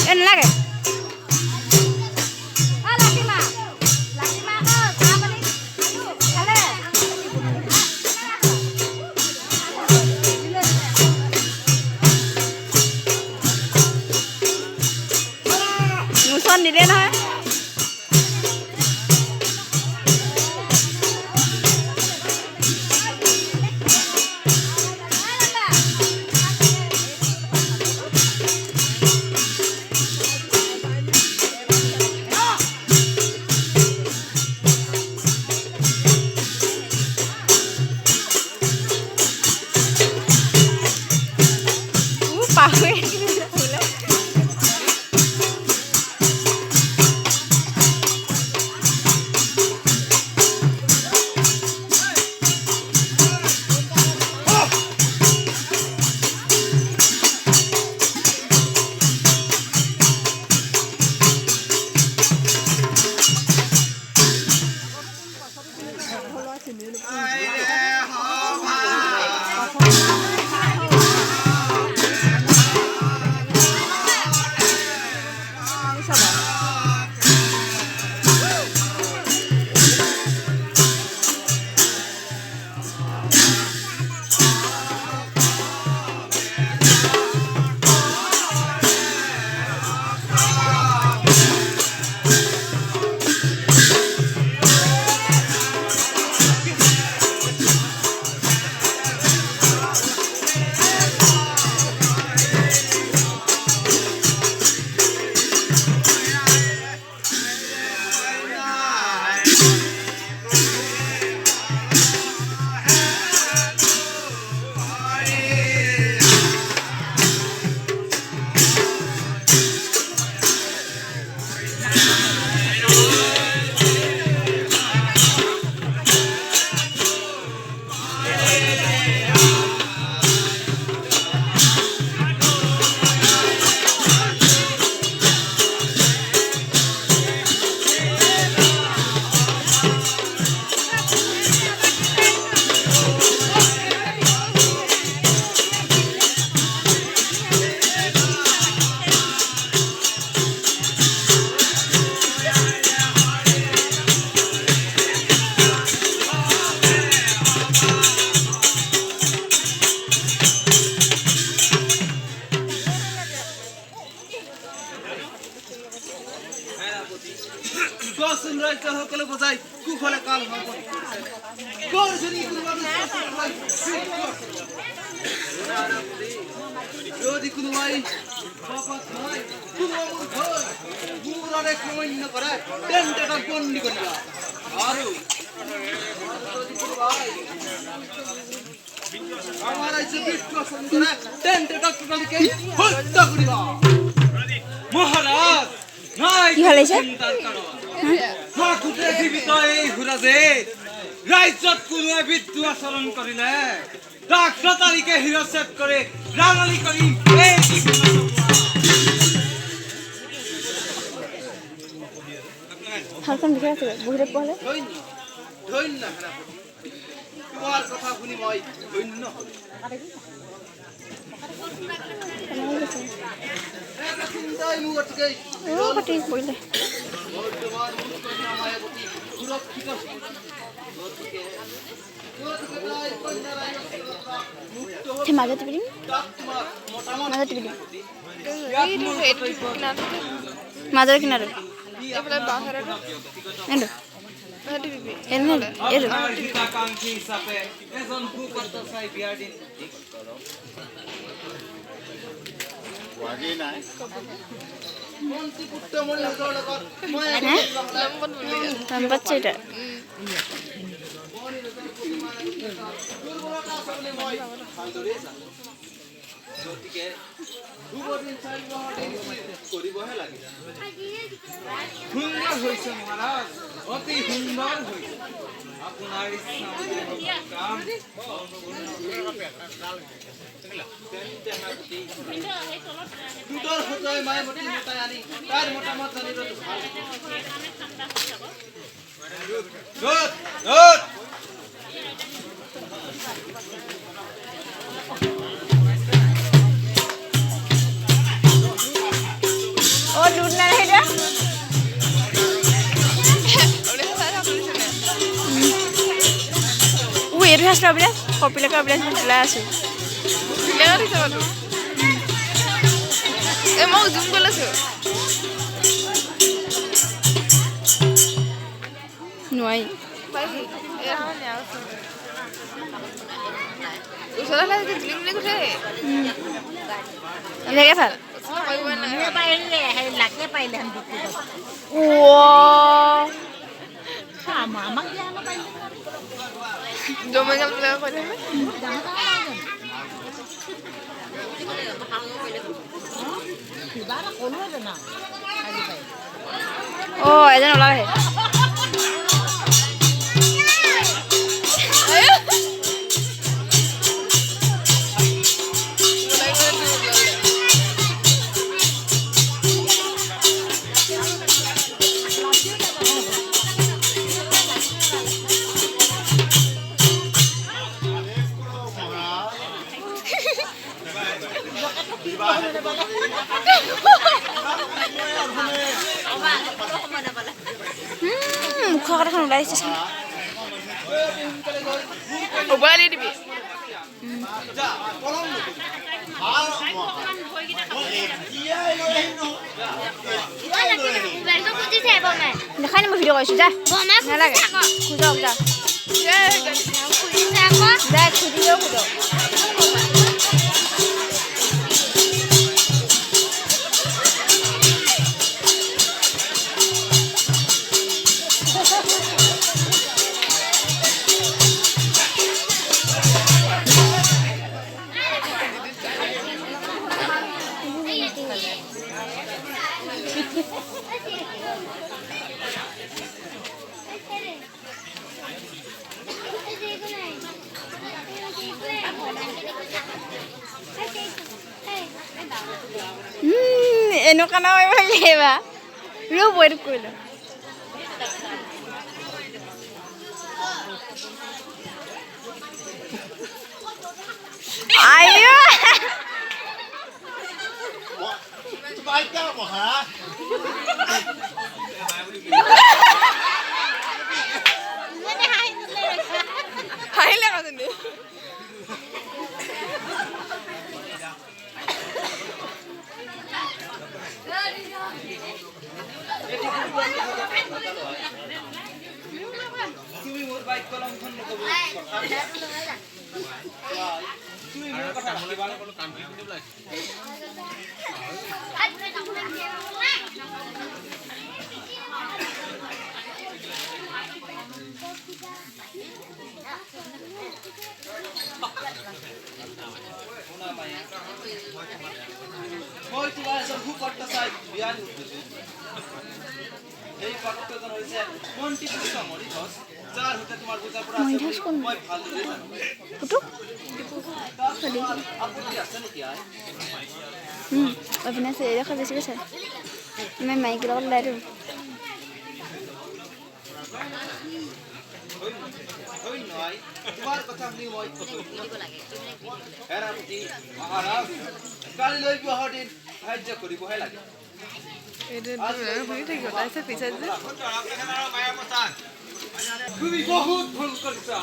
En lagi. Nguson di dia nah. Pahui. সকলে বোঝাই কুফলে কাল হবে যদি কোনো ভাই অমান্য করে টেন্টটা বন্দি করিবা আর আমার আইসে বিশ্বসন করে টেন্টটা টোটালিকে হত্যা করিবা মহারাজ কি হলেছে রাজ্যত কোনো বিদ্যু আচরণ কৰিলে তাক তাৰিখে হিৰচেত কৰে ৰাঙালী কৰি হালকান বিষয় আছে বহুতে পঢ়লে ধন্য তোমাৰ কথা শুনি মই ধন্য হলো চিন্তাই মোৰ গতিকে কটি পঢ়লে বৰ্তমান মায়াবতী সুৰক্ষিত মাজতে পিটিম মাজতে পিটিম মাজৰ কিনারে বাচ্চা এটা সুন্দর হয়েছে মহারাজ অতি সুন্দর হয়েছে আপনার কাম দুটোর হতয় মায়াবতী মোটায় আনি তার মোটামত জানি এইটো আছিলে অবিৰাজ কপিলকে অবিৰাজ ওলাই আছোঁ মই জুম কৰি লৈছোঁ নোৱাৰি ওচৰলৈ জিলিং বুলি কৈছে এনেকৈ ভাল জমাই যাম বুলি কৈ অঁ এজন ওলালে মুখৰ কথাখন ওলাই দিছে চাই উবাই দি দিবি দেখাই নি মই ভিডিঅ' কৰিছোঁ যা নালাগে খোজক যা যা খুজিলেও খোজক এনেকুৱা নামাৰিব লাগে এইবাৰ ৰ'ব এইটো কৰি লওঁ আইঅ হাঁহিলে কাজনী তুমি মোৰ বাইক কলমখন নকবি তুমি মোৰ কথা ৰাখিবা কাম কৰি ওলাইছে মই তোমাৰ এজন সুকৰ্তা চাই বিয়া নিদিছোঁ এই কৰ্তজন হৈছে মন্ত্ৰী পুষ্পা মৰিধস যাৰ সৈতে তোমাৰ বুজাৰ পৰা আছে বুলি মই ভালদৰে জানো আপত্তি আছে নেকি আই অভিনাশ এইডোখৰ বেছিকৈ চাই মই মাইকীৰ লগত ওলাই দিওঁ তোমাৰ কথা শুনি মই সেনাপতি মহাৰাজ কালিলৈ বিবাহৰ দিন সাহায্য কৰিবহে লাগে তুমি বহুত ভুল কৰিছা